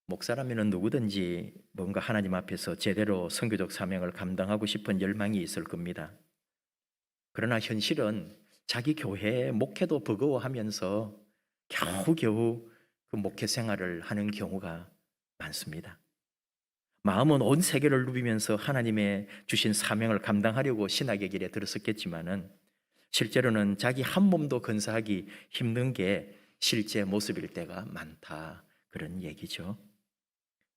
목사라면 누구든지 뭔가 하나님 앞에서 제대로 선교적 사명을 감당하고 싶은 열망이 있을 겁니다. 그러나 현실은 자기 교회 목회도 버거워하면서 겨우겨우 그 목회 생활을 하는 경우가 많습니다. 마음은 온 세계를 누비면서 하나님의 주신 사명을 감당하려고 신학의 길에 들었었겠지만은 실제로는 자기 한 몸도 건사하기 힘든 게 실제 모습일 때가 많다, 그런 얘기죠.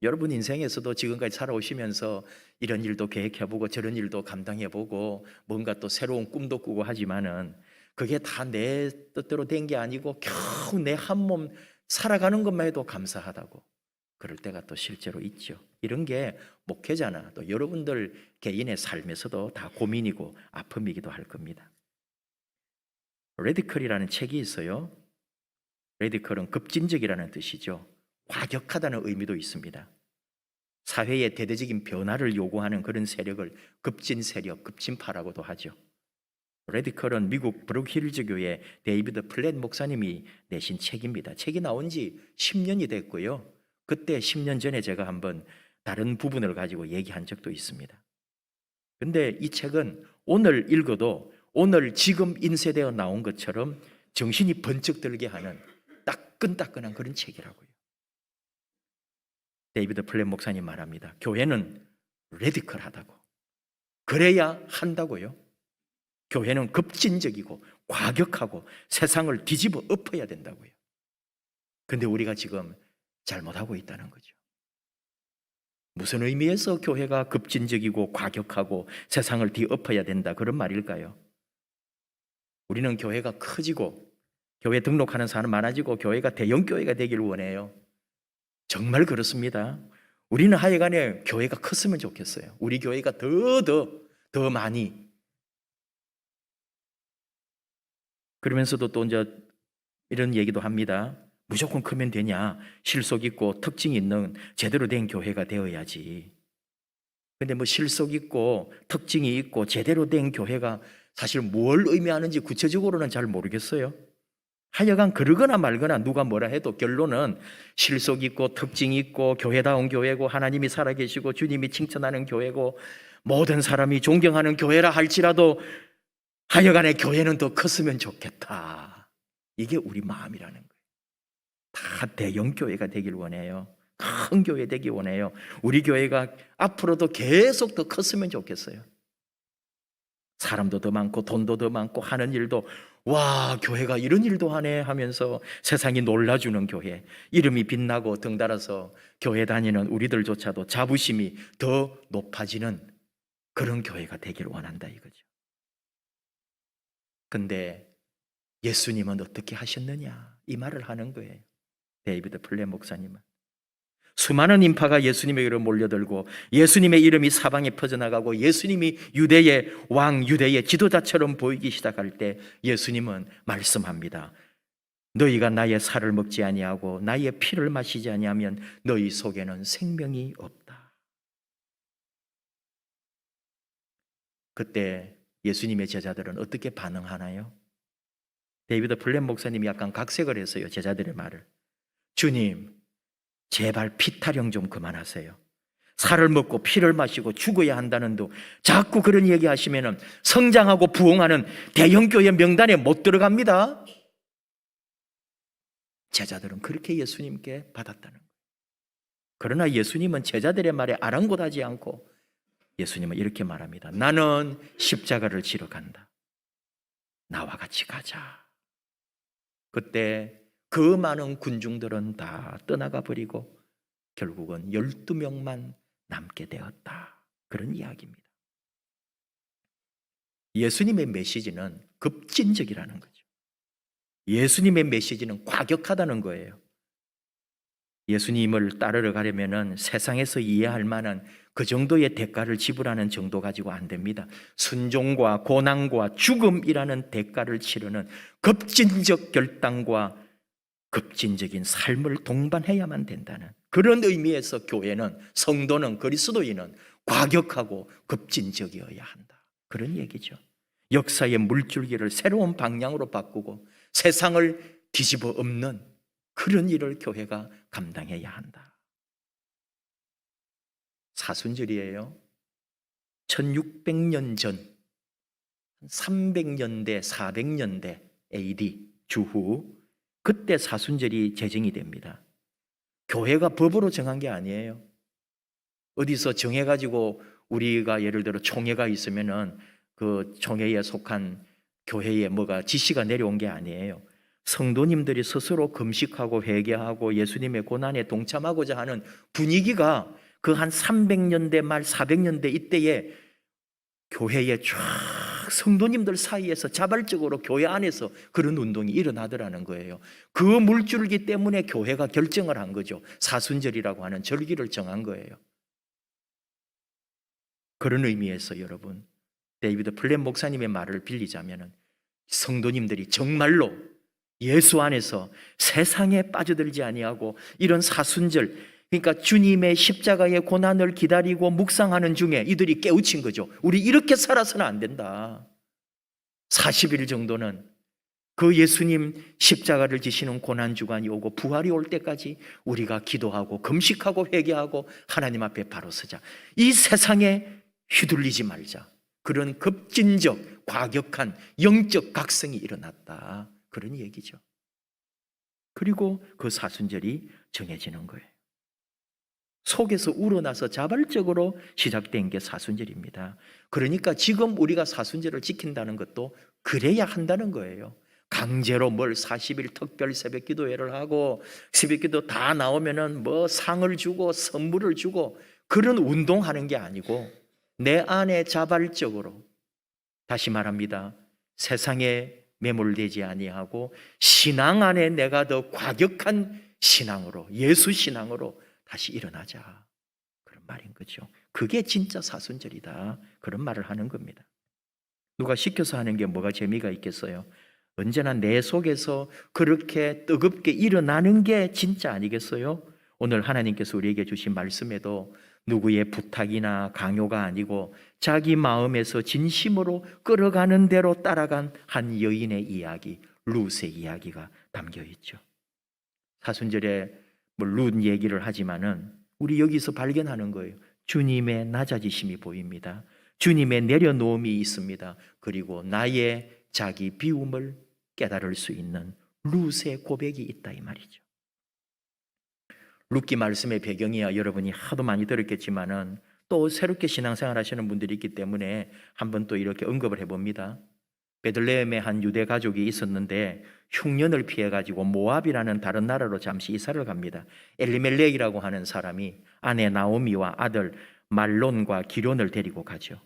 여러분 인생에서도 지금까지 살아오시면서 이런 일도 계획해보고 저런 일도 감당해보고 뭔가 또 새로운 꿈도 꾸고 하지만은 그게 다 내 뜻대로 된 게 아니고 겨우 내 한 몸 살아가는 것만 해도 감사하다고 그럴 때가 또 실제로 있죠. 이런 게 목회자나 또 여러분들 개인의 삶에서도 다 고민이고 아픔이기도 할 겁니다. 레디컬이라는 책이 있어요. 레디컬은 급진적이라는 뜻이죠. 과격하다는 의미도 있습니다. 사회의 대대적인 변화를 요구하는 그런 세력을 급진 세력, 급진파라고도 하죠. 레디컬은 미국 브룩힐즈 교회 데이비드 플랫 목사님이 내신 책입니다. 책이 나온 지 10년이 됐고요. 그때 10년 전에 제가 한번 다른 부분을 가지고 얘기한 적도 있습니다. 근데 이 책은 오늘 읽어도 오늘 지금 인쇄되어 나온 것처럼 정신이 번쩍 들게 하는 따끈따끈한 그런 책이라고요. 데이비드 플랫 목사님 말합니다. 교회는 레디컬하다고. 그래야 한다고요. 교회는 급진적이고 과격하고 세상을 뒤집어 엎어야 된다고요. 근데 우리가 지금 잘못하고 있다는 거죠. 무슨 의미에서 교회가 급진적이고 과격하고 세상을 뒤엎어야 된다, 그런 말일까요? 우리는 교회가 커지고 교회 등록하는 사람 많아지고 교회가 대형 교회가 되길 원해요. 정말 그렇습니다. 우리는 하여간에 교회가 컸으면 좋겠어요. 우리 교회가 더 많이. 그러면서도 또 이제 이런 얘기도 합니다. 무조건 크면 되냐? 실속 있고 특징이 있는 제대로 된 교회가 되어야지. 근데 뭐 실속 있고 특징이 있고 제대로 된 교회가 사실 뭘 의미하는지 구체적으로는 잘 모르겠어요. 하여간 그러거나 말거나 누가 뭐라 해도 결론은 실속 있고 특징이 있고 교회다운 교회고 하나님이 살아계시고 주님이 칭찬하는 교회고 모든 사람이 존경하는 교회라 할지라도 하여간에 교회는 더 컸으면 좋겠다. 이게 우리 마음이라는 거예요. 다 대형 교회가 되길 원해요. 큰 교회 되길 원해요. 우리 교회가 앞으로도 계속 더 컸으면 좋겠어요. 사람도 더 많고 돈도 더 많고 하는 일도 와, 교회가 이런 일도 하네 하면서 세상이 놀라주는 교회, 이름이 빛나고 등달아서 교회 다니는 우리들조차도 자부심이 더 높아지는 그런 교회가 되길 원한다 이거죠. 근데 예수님은 어떻게 하셨느냐 이 말을 하는 거예요. 데이비드 플랫 목사님은 수많은 인파가 예수님에게로 몰려들고 예수님의 이름이 사방에 퍼져나가고 예수님이 유대의 왕, 유대의 지도자처럼 보이기 시작할 때 예수님은 말씀합니다. 너희가 나의 살을 먹지 아니하고 나의 피를 마시지 아니하면 너희 속에는 생명이 없다. 그때 예수님의 제자들은 어떻게 반응하나요? 데이비드 플랫 목사님이 약간 각색을 했어요. 제자들의 말을. 주님, 제발 피 타령 좀 그만하세요. 살을 먹고 피를 마시고 죽어야 한다는데 자꾸 그런 얘기하시면 성장하고 부흥하는 대형교회 명단에 못 들어갑니다. 제자들은 그렇게 예수님께 받았다는 거예요. 그러나 예수님은 제자들의 말에 아랑곳하지 않고 예수님은 이렇게 말합니다. 나는 십자가를 지러 간다. 나와 같이 가자. 그때 그 많은 군중들은 다 떠나가 버리고 결국은 12명만 남게 되었다. 그런 이야기입니다. 예수님의 메시지는 급진적이라는 거죠. 예수님의 메시지는 과격하다는 거예요. 예수님을 따르러 가려면 세상에서 이해할 만한 그 정도의 대가를 지불하는 정도 가지고 안 됩니다. 순종과 고난과 죽음이라는 대가를 치르는 급진적 결단과 급진적인 삶을 동반해야만 된다는 그런 의미에서 교회는, 성도는, 그리스도인은 과격하고 급진적이어야 한다. 그런 얘기죠. 역사의 물줄기를 새로운 방향으로 바꾸고 세상을 뒤집어 엎는 그런 일을 교회가 감당해야 한다. 사순절이에요. 1600년 전 300년대, 400년대 AD 주후 그때 사순절이 제정이 됩니다. 교회가 법으로 정한 게 아니에요. 어디서 정해가지고 우리가 예를 들어 총회가 있으면은 그 총회에 속한 교회에 뭐가 지시가 내려온 게 아니에요. 성도님들이 스스로 금식하고 회개하고 예수님의 고난에 동참하고자 하는 분위기가 그 한 300년대 말 400년대 이때에 교회에 쫙 성도님들 사이에서 자발적으로 교회 안에서 그런 운동이 일어나더라는 거예요. 그 물줄기 때문에 교회가 결정을 한 거죠. 사순절이라고 하는 절기를 정한 거예요. 그런 의미에서 여러분, 데이비드 플랫 목사님의 말을 빌리자면 성도님들이 정말로 예수 안에서 세상에 빠져들지 아니하고 이런 사순절, 그러니까 주님의 십자가의 고난을 기다리고 묵상하는 중에 이들이 깨우친 거죠. 우리 이렇게 살아서는 안 된다. 40일 정도는 그 예수님 십자가를 지시는 고난주간이 오고 부활이 올 때까지 우리가 기도하고 금식하고 회개하고 하나님 앞에 바로 서자. 이 세상에 휘둘리지 말자. 그런 급진적, 과격한 영적 각성이 일어났다. 그런 얘기죠. 그리고 그 사순절이 정해지는 거예요. 속에서 우러나서 자발적으로 시작된 게 사순절입니다. 그러니까 지금 우리가 사순절을 지킨다는 것도 그래야 한다는 거예요. 강제로 뭘 40일 특별 새벽 기도회를 하고 새벽 기도 다 나오면은 뭐 상을 주고 선물을 주고 그런 운동하는 게 아니고 내 안에 자발적으로, 다시 말합니다, 세상에 매몰되지 아니하고 신앙 안에 내가 더 과격한 신앙으로, 예수 신앙으로 다시 일어나자, 그런 말인 거죠. 그게 진짜 사순절이다, 그런 말을 하는 겁니다. 누가 시켜서 하는 게 뭐가 재미가 있겠어요? 언제나 내 속에서 그렇게 뜨겁게 일어나는 게 진짜 아니겠어요? 오늘 하나님께서 우리에게 주신 말씀에도 누구의 부탁이나 강요가 아니고 자기 마음에서 진심으로 끌어가는 대로 따라간 한 여인의 이야기, 룻의 이야기가 담겨 있죠. 사순절에 뭐 룻 얘기를 하지만은 우리 여기서 발견하는 거예요. 주님의 낮아지심이 보입니다. 주님의 내려놓음이 있습니다. 그리고 나의 자기 비움을 깨달을 수 있는 룻의 고백이 있다, 이 말이죠. 룻기 말씀의 배경이야 여러분이 하도 많이 들었겠지만은 또 새롭게 신앙생활 하시는 분들이 있기 때문에 한번 또 이렇게 언급을 해봅니다. 베들레헴에 한 유대 가족이 있었는데 흉년을 피해가지고 모압이라는 다른 나라로 잠시 이사를 갑니다. 엘리멜렉이라고 하는 사람이 아내 나오미와 아들 말론과 기론을 데리고 가죠.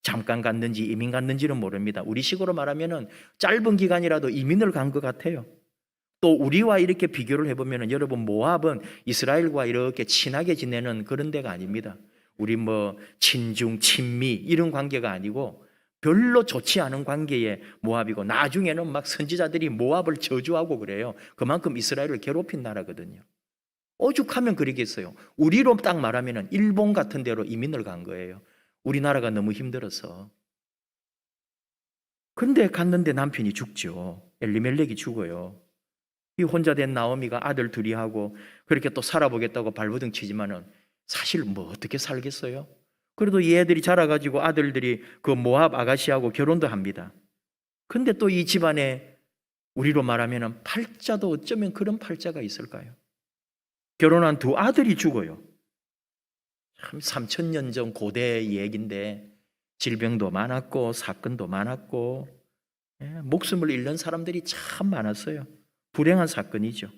잠깐 갔는지 이민 갔는지는 모릅니다. 우리식으로 말하면은 짧은 기간이라도 이민을 간 것 같아요. 또 우리와 이렇게 비교를 해보면 여러분, 모압은 이스라엘과 이렇게 친하게 지내는 그런 데가 아닙니다. 우리 뭐 친중, 친미 이런 관계가 아니고 별로 좋지 않은 관계의 모압이고, 나중에는 막 선지자들이 모압을 저주하고 그래요. 그만큼 이스라엘을 괴롭힌 나라거든요. 오죽하면 그러겠어요. 우리로 딱 말하면 일본 같은 데로 이민을 간 거예요. 우리나라가 너무 힘들어서. 그런데 갔는데 남편이 죽죠. 엘리멜렉이 죽어요. 이 혼자 된 나오미가 아들 둘이 하고 그렇게 또 살아보겠다고 발버둥 치지만은 사실 뭐 어떻게 살겠어요? 그래도 얘들이 자라가지고 아들들이 그 모압 아가씨하고 결혼도 합니다. 근데 또 이 집안에 우리로 말하면은 팔자도 어쩌면 그런 팔자가 있을까요? 결혼한 두 아들이 죽어요. 참 3000년 전 고대의 얘기인데 질병도 많았고 사건도 많았고 목숨을 잃는 사람들이 참 많았어요. 불행한 사건이죠.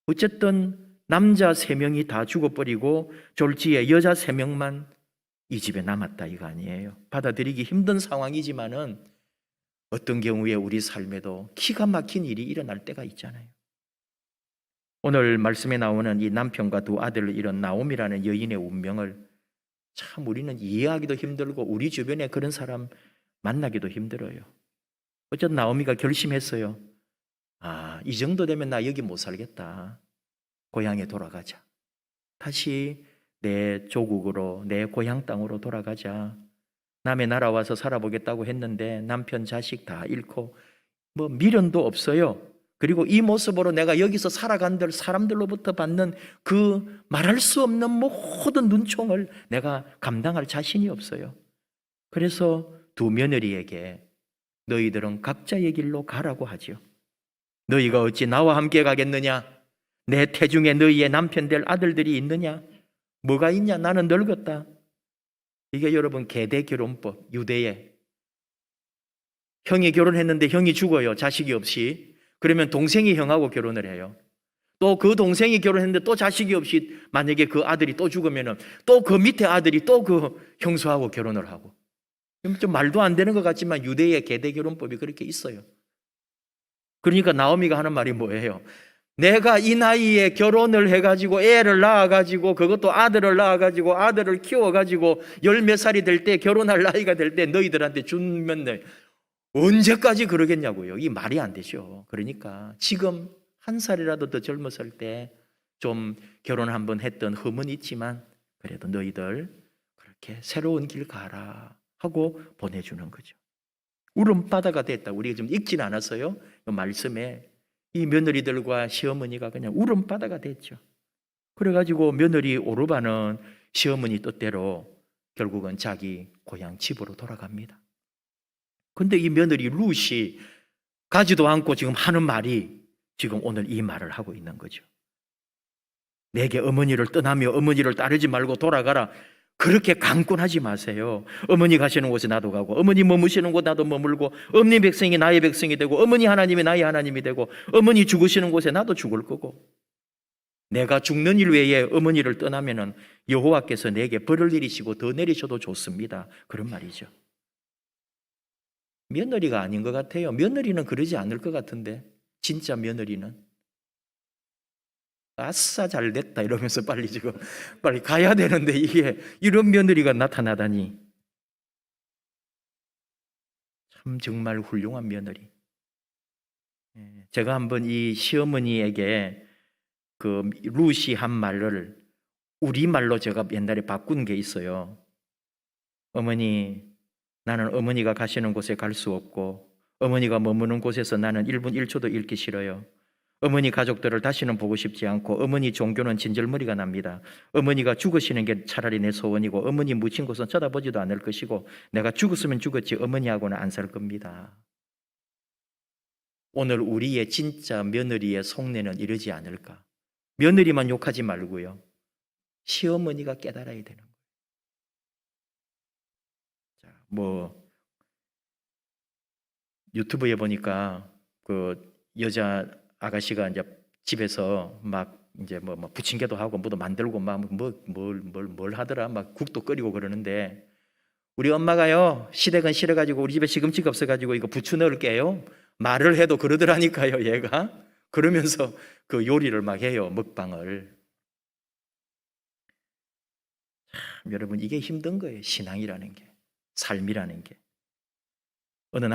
어쨌든 남자 3명이 다 죽어버리고 졸지에 여자 3명만 이 집에 남았다, 이거 아니에요. 받아들이기 힘든 상황이지만은 어떤 경우에 우리 삶에도 기가 막힌 일이 일어날 때가 있잖아요. 오늘 말씀에 나오는 이 남편과 두 아들을 잃은 나옴이라는 여인의 운명을 참 우리는 이해하기도 힘들고 우리 주변에 그런 사람 만나기도 힘들어요. 어쨌든 나오미가 결심했어요. 이 정도 되면 나 여기 못 살겠다. 고향에 돌아가자. 다시 내 조국으로, 내 고향 땅으로 돌아가자. 남의 나라 와서 살아보겠다고 했는데 남편 자식 다 잃고 뭐 미련도 없어요. 그리고 이 모습으로 내가 여기서 살아간들 사람들로부터 받는 그 말할 수 없는 모든 눈총을 내가 감당할 자신이 없어요. 그래서 두 며느리에게 너희들은 각자의 길로 가라고 하지요. 너희가 어찌 나와 함께 가겠느냐? 내 태중에 너희의 남편 될 아들들이 있느냐? 뭐가 있냐? 나는 늙었다. 이게 여러분 계대 결혼법, 유대의. 형이 결혼했는데 형이 죽어요. 자식이 없이. 그러면 동생이 형하고 결혼을 해요. 또 그 동생이 결혼했는데 또 자식이 없이 만약에 그 아들이 또 죽으면 또 그 밑에 아들이 또 그 형수하고 결혼을 하고. 좀 말도 안 되는 것 같지만 유대의 계대 결혼법이 그렇게 있어요. 그러니까 나오미가 하는 말이 뭐예요? 내가 이 나이에 결혼을 해가지고 애를 낳아가지고 그것도 아들을 낳아가지고 아들을 키워가지고 열 몇 살이 될 때 결혼할 나이가 될 때 너희들한테 주면 언제까지 그러겠냐고요. 이 말이 안 되죠. 그러니까 지금 한 살이라도 더 젊었을 때 좀 결혼 한번 했던 흠은 있지만 그래도 너희들 그렇게 새로운 길 가라 하고 보내주는 거죠. 울음바다가 됐다. 우리가 좀 읽진 않았어요. 이 말씀에 이 며느리들과 시어머니가 그냥 울음바다가 됐죠. 그래가지고 며느리 오르바는 시어머니 뜻대로 결국은 자기 고향 집으로 돌아갑니다. 근데 이 며느리 룻이 가지도 않고 지금 하는 말이 지금 오늘 이 말을 하고 있는 거죠. 내게 어머니를 떠나며 어머니를 따르지 말고 돌아가라. 그렇게 강권하지 마세요. 어머니 가시는 곳에 나도 가고 어머니 머무시는 곳 나도 머물고 어머니 백성이 나의 백성이 되고 어머니 하나님이 나의 하나님이 되고 어머니 죽으시는 곳에 나도 죽을 거고 내가 죽는 일 외에 어머니를 떠나면은 여호와께서 내게 벌을 내리시고 더 내리셔도 좋습니다. 그런 말이죠. 며느리가 아닌 것 같아요. 며느리는 그러지 않을 것 같은데 진짜 며느리는 아싸 잘 됐다 이러면서 빨리 가야 되는데 이게 이런 며느리가 나타나다니 참 정말 훌륭한 며느리. 제가 한번 이 시어머니에게 그 룻이 한 말을 우리말로 제가 옛날에 바꾼 게 있어요. 어머니, 나는 어머니가 가시는 곳에 갈 수 없고 어머니가 머무는 곳에서 나는 1분 1초도 읽기 싫어요. 어머니 가족들을 다시는 보고 싶지 않고 어머니 종교는 진절머리가 납니다. 어머니가 죽으시는 게 차라리 내 소원이고 어머니 묻힌 곳은 쳐다보지도 않을 것이고 내가 죽었으면 죽었지 어머니하고는 안 살 겁니다. 오늘 우리의 진짜 며느리의 속내는 이러지 않을까? 며느리만 욕하지 말고요. 시어머니가 깨달아야 되는 거예요. 자, 유튜브에 보니까 그 여자 아가씨가 이제 집에서 막 이제 뭐 부침개도 하고 뭐도 만들고 막 뭘 하더라 막 국도 끓이고 그러는데 우리 엄마가요 시댁은 싫어가지고 우리 집에 시금치가 없어가지고 이거 부추 넣을게요 말을 해도 그러더라니까요 얘가 그러면서 그 요리를 막 해요 먹방을. 참, 여러분 이게 힘든 거예요. 신앙이라는 게 삶이라는 게. 어느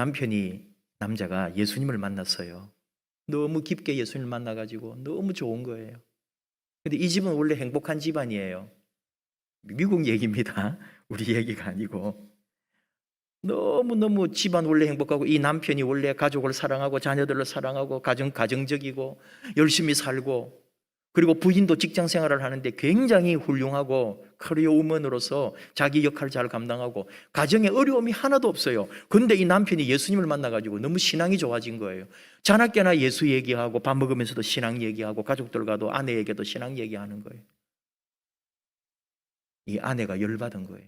남자가 예수님을 만났어요. 너무 깊게 예수님을 만나가지고 너무 좋은 거예요. 근데 이 집은 원래 행복한 집안이에요. 미국 얘기입니다. 우리 얘기가 아니고. 너무너무 집안 원래 행복하고 이 남편이 원래 가족을 사랑하고 자녀들을 사랑하고 가정적이고 열심히 살고 그리고 부인도 직장 생활을 하는데 굉장히 훌륭하고 커리어 우먼으로서 자기 역할을 잘 감당하고 가정에 어려움이 하나도 없어요. 그런데 이 남편이 예수님을 만나가지고 너무 신앙이 좋아진 거예요. 자나깨나 예수 얘기하고 밥 먹으면서도 신앙 얘기하고 가족들과도 아내에게도 신앙 얘기하는 거예요. 이 아내가 열받은 거예요.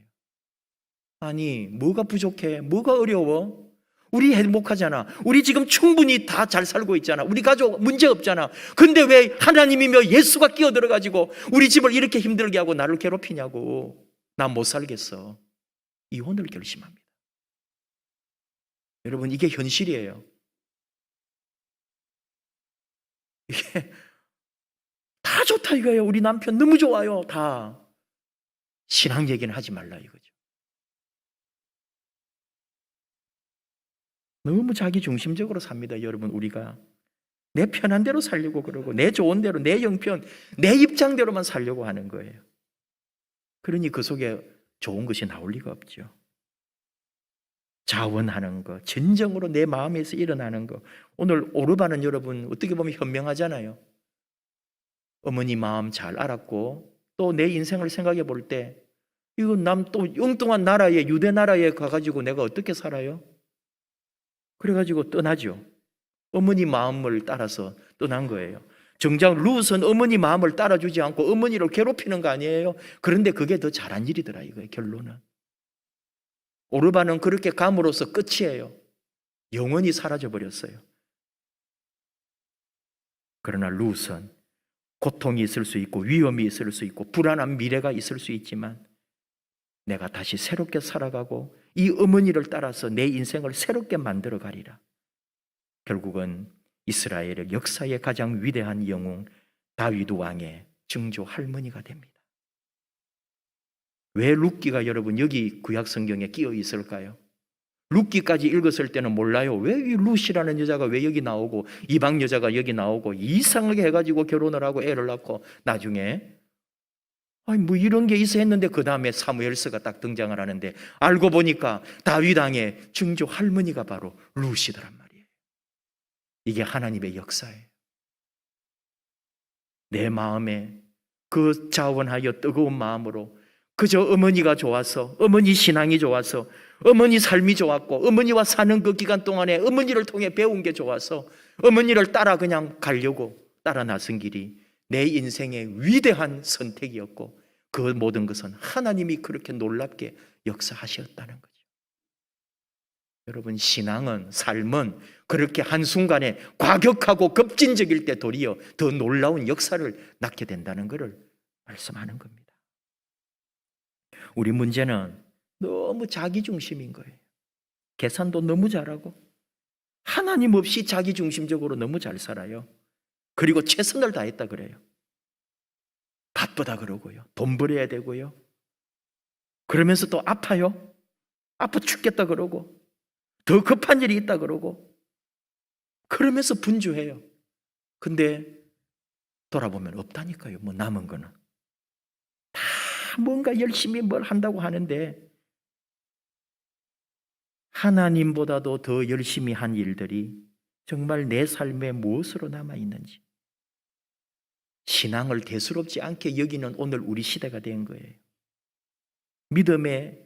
아니 뭐가 부족해? 뭐가 어려워? 우리 행복하잖아. 우리 지금 충분히 다 잘 살고 있잖아. 우리 가족 문제 없잖아. 근데 왜 하나님이며 예수가 끼어들어가지고 우리 집을 이렇게 힘들게 하고 나를 괴롭히냐고. 나 못 살겠어. 이혼을 결심합니다. 여러분 이게 현실이에요. 이게 다 좋다 이거예요. 우리 남편 너무 좋아요. 다. 신앙 얘기는 하지 말라 이거죠. 너무 자기 중심적으로 삽니다. 여러분 우리가 내 편한 대로 살려고 그러고 내 좋은 대로 내 형편 내 입장대로만 살려고 하는 거예요. 그러니 그 속에 좋은 것이 나올 리가 없죠. 자원하는 거, 진정으로 내 마음에서 일어나는 거. 오늘 오르반은 여러분 어떻게 보면 현명하잖아요. 어머니 마음 잘 알았고 또 내 인생을 생각해 볼 때 이거 남 또 엉뚱한 나라에 유대 나라에 가가지고 내가 어떻게 살아요? 그래가지고 떠나죠. 어머니 마음을 따라서 떠난 거예요. 정작 룻은 어머니 마음을 따라주지 않고 어머니를 괴롭히는 거 아니에요? 그런데 그게 더 잘한 일이더라 이거예요. 결론은. 오르반은 그렇게 감으로써 끝이에요. 영원히 사라져 버렸어요. 그러나 룻은 고통이 있을 수 있고 위험이 있을 수 있고 불안한 미래가 있을 수 있지만 내가 다시 새롭게 살아가고 이 어머니를 따라서 내 인생을 새롭게 만들어 가리라. 결국은 이스라엘의 역사의 가장 위대한 영웅 다윗 왕의 증조 할머니가 됩니다. 왜 룻기가 여러분 여기 구약 성경에 끼어 있을까요? 룻기까지 읽었을 때는 몰라요. 왜 이 룻이라는 여자가 왜 여기 나오고 이방 여자가 여기 나오고 이상하게 해가지고 결혼을 하고 애를 낳고 나중에 아니 뭐 이런 게 있어 했는데 그 다음에 사무엘서가 딱 등장을 하는데 알고 보니까 다윗 왕의 증조 할머니가 바로 룻이더란 말이에요. 이게 하나님의 역사예요. 내 마음에 그 자원하여 뜨거운 마음으로 그저 어머니가 좋아서 어머니 신앙이 좋아서 어머니 삶이 좋았고 어머니와 사는 그 기간 동안에 어머니를 통해 배운 게 좋아서 어머니를 따라 그냥 가려고 따라 나선 길이 내 인생의 위대한 선택이었고 그 모든 것은 하나님이 그렇게 놀랍게 역사하셨다는 거죠. 여러분 신앙은 삶은 그렇게 한순간에 과격하고 급진적일 때 도리어 더 놀라운 역사를 낳게 된다는 것을 말씀하는 겁니다. 우리 문제는 너무 자기중심인 거예요. 계산도 너무 잘하고 하나님 없이 자기중심적으로 너무 잘 살아요. 그리고 최선을 다했다 그래요. 바쁘다 그러고요. 돈 벌어야 되고요. 그러면서 또 아파요. 아파 죽겠다 그러고 더 급한 일이 있다 그러고 그러면서 분주해요. 근데 돌아보면 없다니까요. 뭐 남은 거는. 다 뭔가 열심히 뭘 한다고 하는데 하나님보다도 더 열심히 한 일들이 정말 내 삶에 무엇으로 남아있는지 신앙을 대수롭지 않게 여기는 오늘 우리 시대가 된 거예요. 믿음의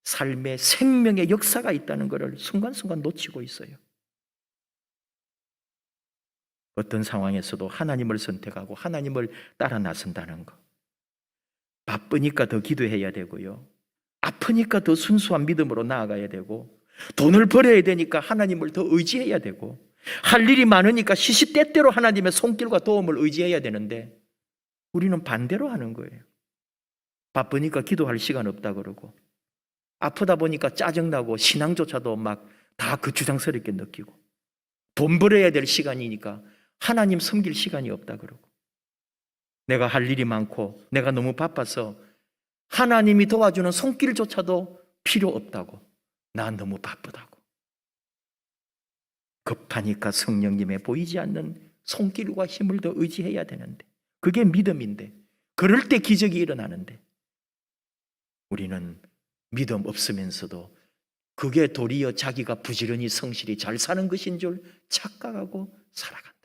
삶의 생명의 역사가 있다는 것을 순간순간 놓치고 있어요. 어떤 상황에서도 하나님을 선택하고 하나님을 따라 나선다는 것. 바쁘니까 더 기도해야 되고요. 아프니까 더 순수한 믿음으로 나아가야 되고 돈을 벌어야 되니까 하나님을 더 의지해야 되고 할 일이 많으니까 시시때때로 하나님의 손길과 도움을 의지해야 되는데 우리는 반대로 하는 거예요. 바쁘니까 기도할 시간 없다 그러고 아프다 보니까 짜증나고 신앙조차도 막 다 거추장스럽게 느끼고 돈 벌어야 될 시간이니까 하나님 섬길 시간이 없다 그러고 내가 할 일이 많고 내가 너무 바빠서 하나님이 도와주는 손길조차도 필요 없다고 난 너무 바쁘다고 급하니까 성령님의 보이지 않는 손길과 힘을 더 의지해야 되는데 그게 믿음인데 그럴 때 기적이 일어나는데 우리는 믿음 없으면서도 그게 도리어 자기가 부지런히 성실히 잘 사는 것인 줄 착각하고 살아간다는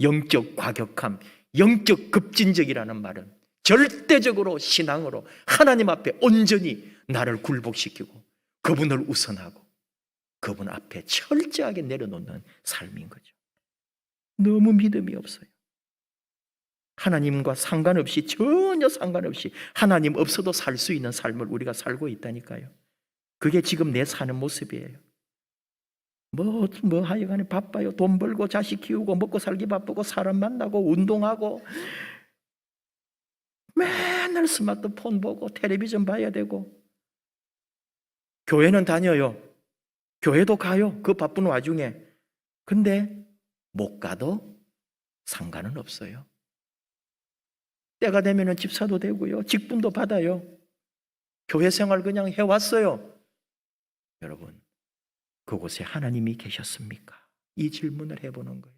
거예요. 영적 과격함, 영적 급진적이라는 말은 절대적으로 신앙으로 하나님 앞에 온전히 나를 굴복시키고 그분을 우선하고 그분 앞에 철저하게 내려놓는 삶인 거죠. 너무 믿음이 없어요. 하나님과 상관없이 전혀 상관없이 하나님 없어도 살 수 있는 삶을 우리가 살고 있다니까요. 그게 지금 내 사는 모습이에요. 뭐 하여간에 바빠요. 돈 벌고 자식 키우고 먹고 살기 바쁘고 사람 만나고 운동하고 맨날 스마트폰 보고 텔레비전 봐야 되고 교회는 다녀요. 교회도 가요. 그 바쁜 와중에. 근데 못 가도 상관은 없어요. 때가 되면 집사도 되고요. 직분도 받아요. 교회 생활 그냥 해왔어요. 여러분, 그곳에 하나님이 계셨습니까? 이 질문을 해보는 거예요.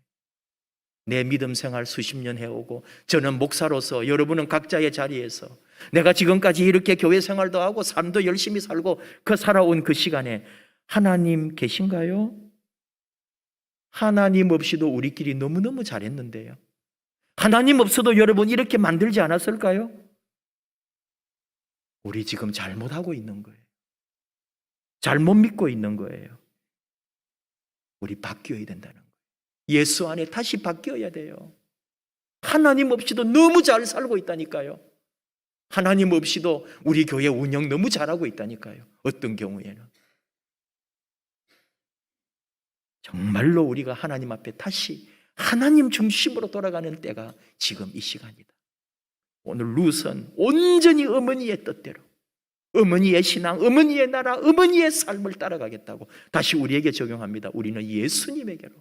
내 믿음 생활 수십 년 해오고 저는 목사로서 여러분은 각자의 자리에서 내가 지금까지 이렇게 교회 생활도 하고 삶도 열심히 살고 살아온 그 시간에 하나님 계신가요? 하나님 없이도 우리끼리 너무너무 잘했는데요. 하나님 없어도 여러분 이렇게 만들지 않았을까요? 우리 지금 잘못하고 있는 거예요. 잘못 믿고 있는 거예요. 우리 바뀌어야 된다는 거예요. 예수 안에 다시 바뀌어야 돼요. 하나님 없이도 너무 잘 살고 있다니까요. 하나님 없이도 우리 교회 운영 너무 잘하고 있다니까요. 어떤 경우에는. 정말로 우리가 하나님 앞에 다시 하나님 중심으로 돌아가는 때가 지금 이 시간이다. 오늘 룻은 온전히 어머니의 뜻대로, 어머니의 신앙, 어머니의 나라, 어머니의 삶을 따라가겠다고 다시 우리에게 적용합니다. 우리는 예수님에게로,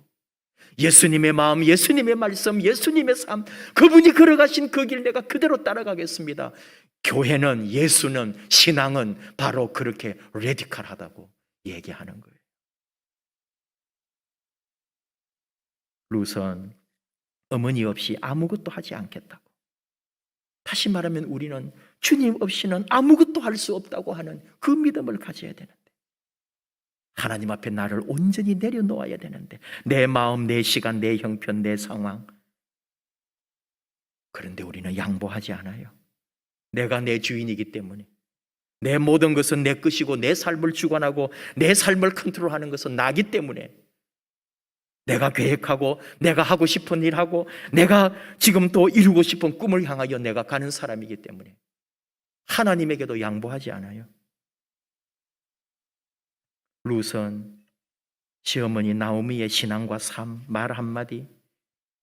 예수님의 마음, 예수님의 말씀, 예수님의 삶, 그분이 걸어가신 그 길 내가 그대로 따라가겠습니다. 교회는, 예수는, 신앙은 바로 그렇게 레디컬하다고 얘기하는 거예요. 룻은 어머니 없이 아무것도 하지 않겠다고. 다시 말하면 우리는 주님 없이는 아무것도 할 수 없다고 하는 그 믿음을 가져야 되는데, 하나님 앞에 나를 온전히 내려놓아야 되는데, 내 마음, 내 시간, 내 형편, 내 상황. 그런데 우리는 양보하지 않아요. 내가 내 주인이기 때문에, 내 모든 것은 내 것이고 내 삶을 주관하고 내 삶을 컨트롤하는 것은 나기 때문에, 내가 계획하고 내가 하고 싶은 일하고 내가 지금 또 이루고 싶은 꿈을 향하여 내가 가는 사람이기 때문에 하나님에게도 양보하지 않아요. 룻은 시어머니 나오미의 신앙과 삶, 말 한마디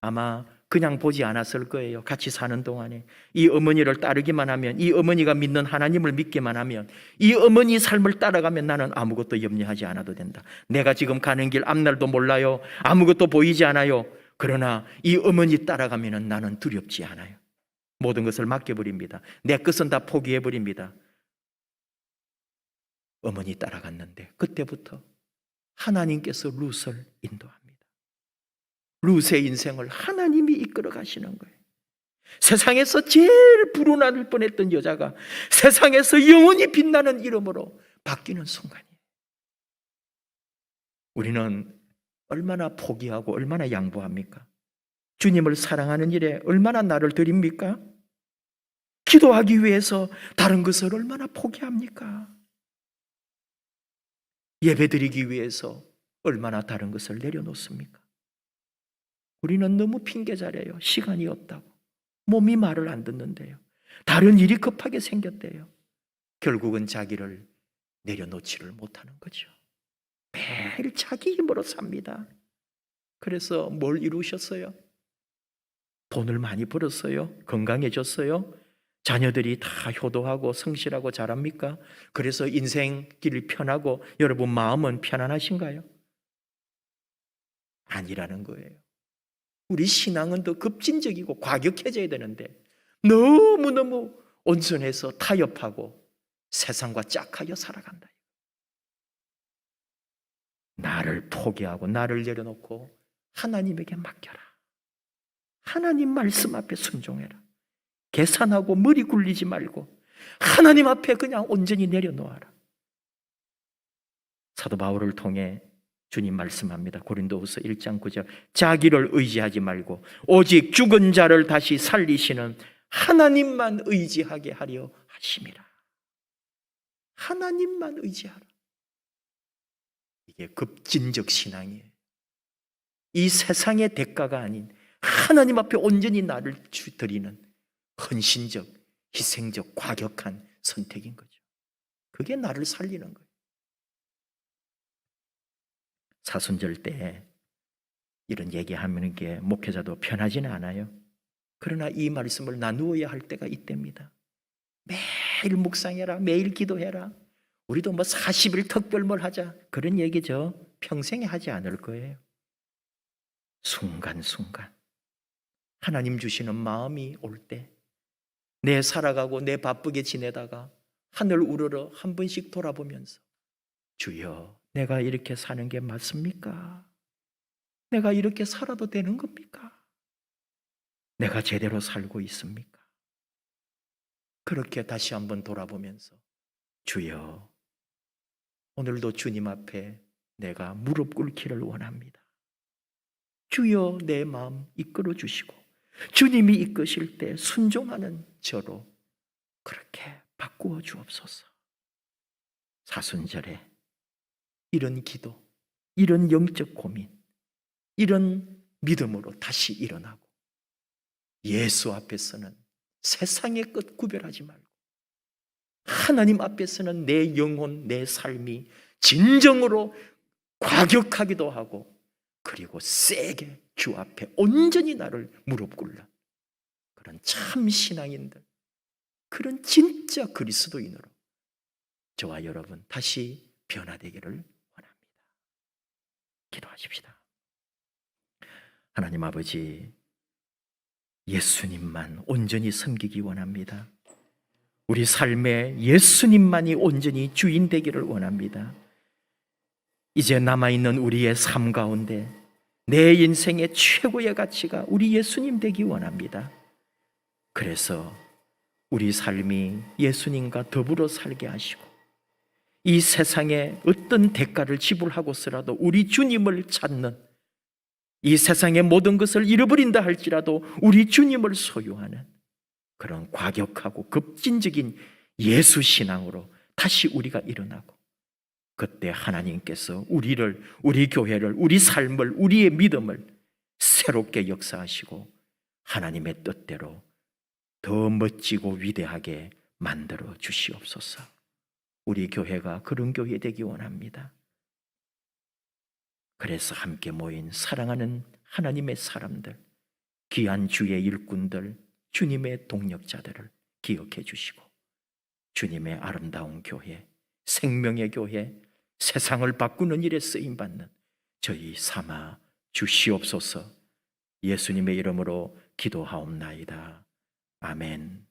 아마 그냥 보지 않았을 거예요. 같이 사는 동안에 이 어머니를 따르기만 하면, 이 어머니가 믿는 하나님을 믿기만 하면, 이 어머니 삶을 따라가면 나는 아무것도 염려하지 않아도 된다. 내가 지금 가는 길 앞날도 몰라요. 아무것도 보이지 않아요. 그러나 이 어머니 따라가면 나는 두렵지 않아요. 모든 것을 맡겨버립니다. 내 것은 다 포기해버립니다. 어머니 따라갔는데 그때부터 하나님께서 룻을 인도합니다. 룻의 인생을 하나님이 이끌어 가시는 거예요. 세상에서 제일 불운할 뻔했던 여자가 세상에서 영원히 빛나는 이름으로 바뀌는 순간이에요. 우리는 얼마나 포기하고 얼마나 양보합니까? 주님을 사랑하는 일에 얼마나 나를 드립니까? 기도하기 위해서 다른 것을 얼마나 포기합니까? 예배드리기 위해서 얼마나 다른 것을 내려놓습니까? 우리는 너무 핑계자래요. 시간이 없다고. 몸이 말을 안 듣는데요. 다른 일이 급하게 생겼대요. 결국은 자기를 내려놓지를 못하는 거죠. 매일 자기 힘으로 삽니다. 그래서 뭘 이루셨어요? 돈을 많이 벌었어요? 건강해졌어요? 자녀들이 다 효도하고 성실하고 잘합니까? 그래서 인생길이 편하고 여러분 마음은 편안하신가요? 아니라는 거예요. 우리 신앙은 더 급진적이고 과격해져야 되는데 너무너무 온순해서 타협하고 세상과 짝하여 살아간다. 나를 포기하고 나를 내려놓고 하나님에게 맡겨라. 하나님 말씀 앞에 순종해라. 계산하고 머리 굴리지 말고 하나님 앞에 그냥 온전히 내려놓아라. 사도 바울을 통해 주님 말씀합니다. 고린도후서 1장 9절 자기를 의지하지 말고 오직 죽은 자를 다시 살리시는 하나님만 의지하게 하려 하심이라. 하나님만 의지하라. 이게 급진적 신앙이에요. 이 세상의 대가가 아닌 하나님 앞에 온전히 나를 드리는 헌신적, 희생적, 과격한 선택인 거죠. 그게 나를 살리는 거예요. 사순절 때 이런 얘기하는 게 목회자도 편하지는 않아요. 그러나 이 말씀을 나누어야 할 때가 이때입니다. 매일 묵상해라, 매일 기도해라. 우리도 뭐 40일 특별뭘 하자 그런 얘기죠. 평생에 하지 않을 거예요. 순간순간 하나님 주시는 마음이 올 때 내 살아가고 내 바쁘게 지내다가 하늘 우러러 한 번씩 돌아보면서 주여 내가 이렇게 사는 게 맞습니까? 내가 이렇게 살아도 되는 겁니까? 내가 제대로 살고 있습니까? 그렇게 다시 한번 돌아보면서 주여, 오늘도 주님 앞에 내가 무릎 꿇기를 원합니다. 주여, 내 마음 이끌어 주시고 주님이 이끄실 때 순종하는 저로 그렇게 바꾸어 주옵소서. 사순절에 이런 기도, 이런 영적 고민, 이런 믿음으로 다시 일어나고 예수 앞에서는 세상의 끝 구별하지 말고 하나님 앞에서는 내 영혼, 내 삶이 진정으로 과격하기도 하고 그리고 세게 주 앞에 온전히 나를 무릎 꿇는 그런 참 신앙인들, 그런 진짜 그리스도인으로 저와 여러분 다시 변화되기를 원합니다. 기도하십시다. 하나님 아버지, 예수님만 온전히 섬기기 원합니다. 우리 삶에 예수님만이 온전히 주인 되기를 원합니다. 이제 남아있는 우리의 삶 가운데 내 인생의 최고의 가치가 우리 예수님 되기 원합니다. 그래서 우리 삶이 예수님과 더불어 살게 하시고 이 세상에 어떤 대가를 지불하고서라도 우리 주님을 찾는, 이 세상의 모든 것을 잃어버린다 할지라도 우리 주님을 소유하는 그런 과격하고 급진적인 예수 신앙으로 다시 우리가 일어나고 그때 하나님께서 우리를, 우리 교회를, 우리 삶을, 우리의 믿음을 새롭게 역사하시고 하나님의 뜻대로 더 멋지고 위대하게 만들어 주시옵소서. 우리 교회가 그런 교회 되기 원합니다. 그래서 함께 모인 사랑하는 하나님의 사람들, 귀한 주의 일꾼들, 주님의 동력자들을 기억해 주시고 주님의 아름다운 교회, 생명의 교회, 세상을 바꾸는 일에 쓰임받는 저희 삼아 주시옵소서. 예수님의 이름으로 기도하옵나이다. 아멘.